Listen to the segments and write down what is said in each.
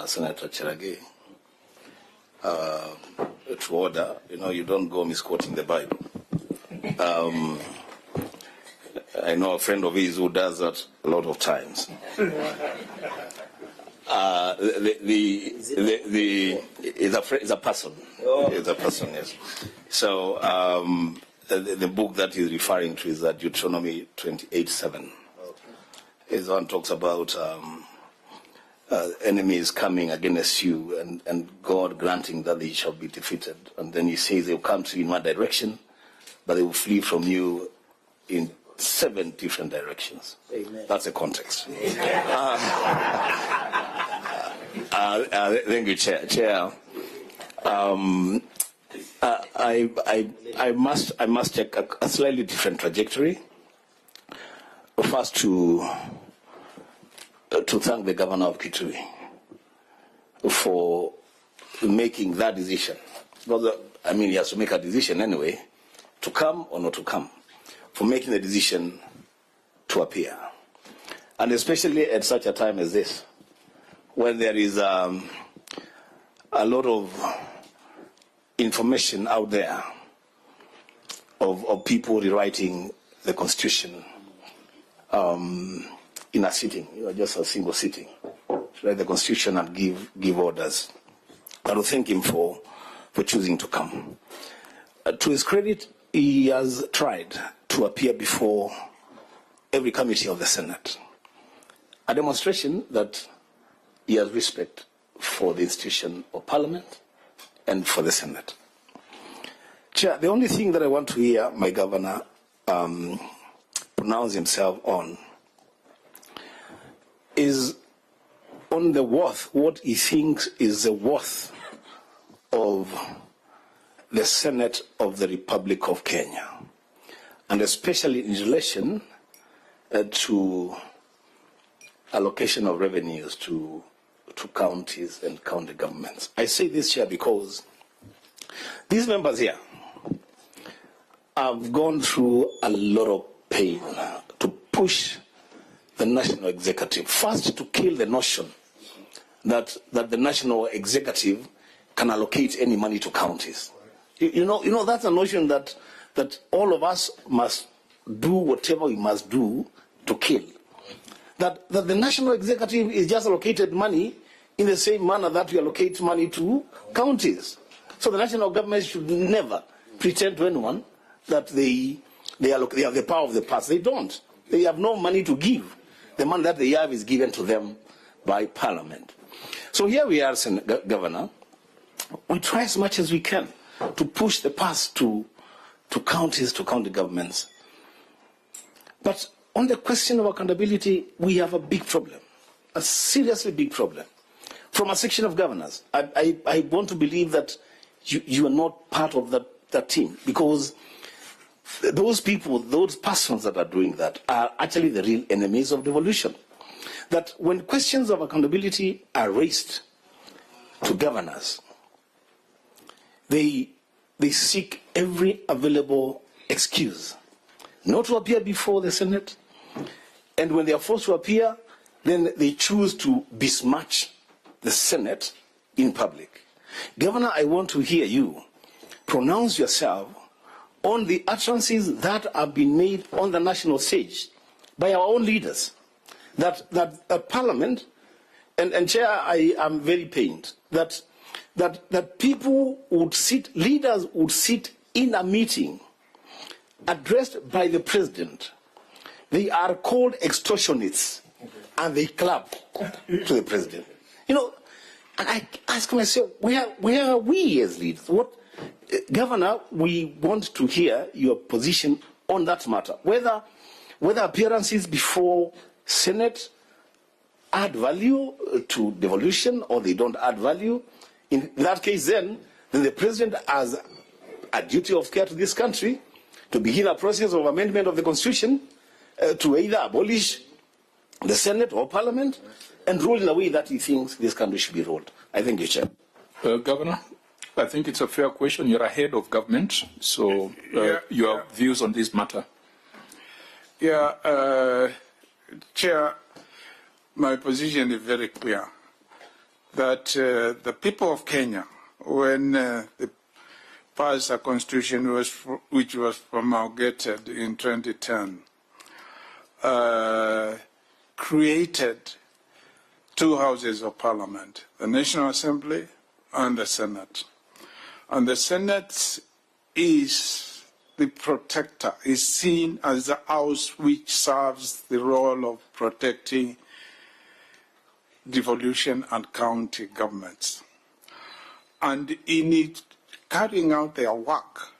Senator Cherage to order. You don't go misquoting the Bible. I know a friend of his who does that a lot of times. It's a person. It's a person, yes. So the book that he's referring to is Deuteronomy 28:7. His one talks about enemies coming against you and God granting that they shall be defeated. And then he says they will come to you in one direction, but they will flee from you in 7 different directions. Amen. That's the context. Thank you, Chair. I must take a slightly different trajectory. First, to thank the Governor of Kitui for making that decision. Because, he has to make a decision anyway, to come or not to come, for making the decision to appear. And especially at such a time as this, when there is a lot of information out there of people rewriting the Constitution in a sitting, just a single sitting, to write the Constitution and give orders. I will thank him for choosing to come. To his credit, he has tried to appear before every committee of the Senate, a demonstration that he has respect for the institution of Parliament and for the Senate. Chair, the only thing that I want to hear my governor pronounce himself on is on the worth, what he thinks is the worth of the Senate of the Republic of Kenya, and especially in relation to allocation of revenues to counties and county governments. I say this, Chair, because these members here have gone through a lot of pain to push the national executive, first to kill the notion that the national executive can allocate any money to counties. You know that's a notion that all of us must do whatever we must do to kill. That the national executive is just allocated money in the same manner that we allocate money to counties. So the national government should never pretend to anyone that they have the power of the purse. They don't. They have no money to give. The money that they have is given to them by Parliament. So here we are, Governor. We try as much as we can to push the purse to counties, to county governments. But on the question of accountability, we have a big problem, a seriously big problem. From a section of governors, I want to believe that you are not part of that team, because those people, those persons that are doing that are actually the real enemies of devolution. That when questions of accountability are raised to governors, they seek every available excuse not to appear before the Senate, and when they are forced to appear, then they choose to besmirch the Senate in public. Governor, I want to hear you pronounce yourself on the utterances that have been made on the national stage by our own leaders, that Parliament, and Chair, I am very pained, that people would sit, leaders would sit in a meeting addressed by the President. They are called extortionists, and they clap to the President. And I ask myself, where are we as leaders? Governor, we want to hear your position on that matter. Whether appearances before Senate add value to devolution or they don't add value. In that case, then the President has a duty of care to this country to begin a process of amendment of the Constitution to either abolish the Senate or Parliament and rule in a way that he thinks this country should be ruled. I thank you, Chair. Governor, I think it's a fair question. You're a head of government, so your views on this matter. Chair, my position is very clear. that the people of Kenya, when they passed a constitution which was promulgated in 2010, created two houses of parliament, the National Assembly and the Senate. And the Senate is the protector, is seen as the house which serves the role of protecting devolution and county governments. And in it, carrying out their work,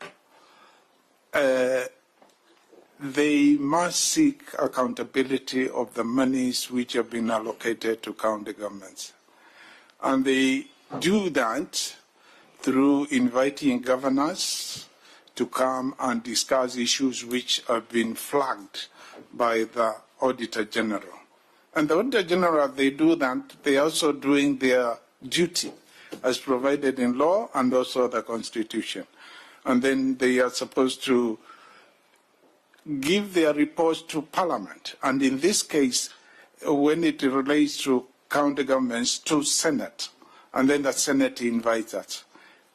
they must seek accountability of the monies which have been allocated to county governments. And they do that through inviting governors to come and discuss issues which have been flagged by the Auditor General. And the Auditor General, they do that, they are also doing their duty as provided in law and also the Constitution. And then they are supposed to give their reports to Parliament. And in this case, when it relates to county governments, to Senate. And then the Senate invites us.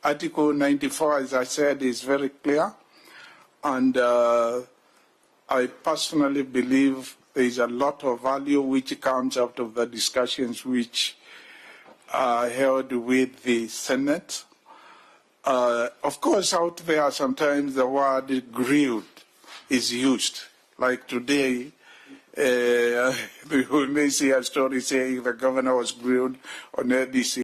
Article 94, as I said, is very clear. And I personally believe there is a lot of value which comes out of the discussions which are held with the Senate. Of course, out there sometimes the word grilled is used. Like today, we may see a story saying the governor was grilled on LDC.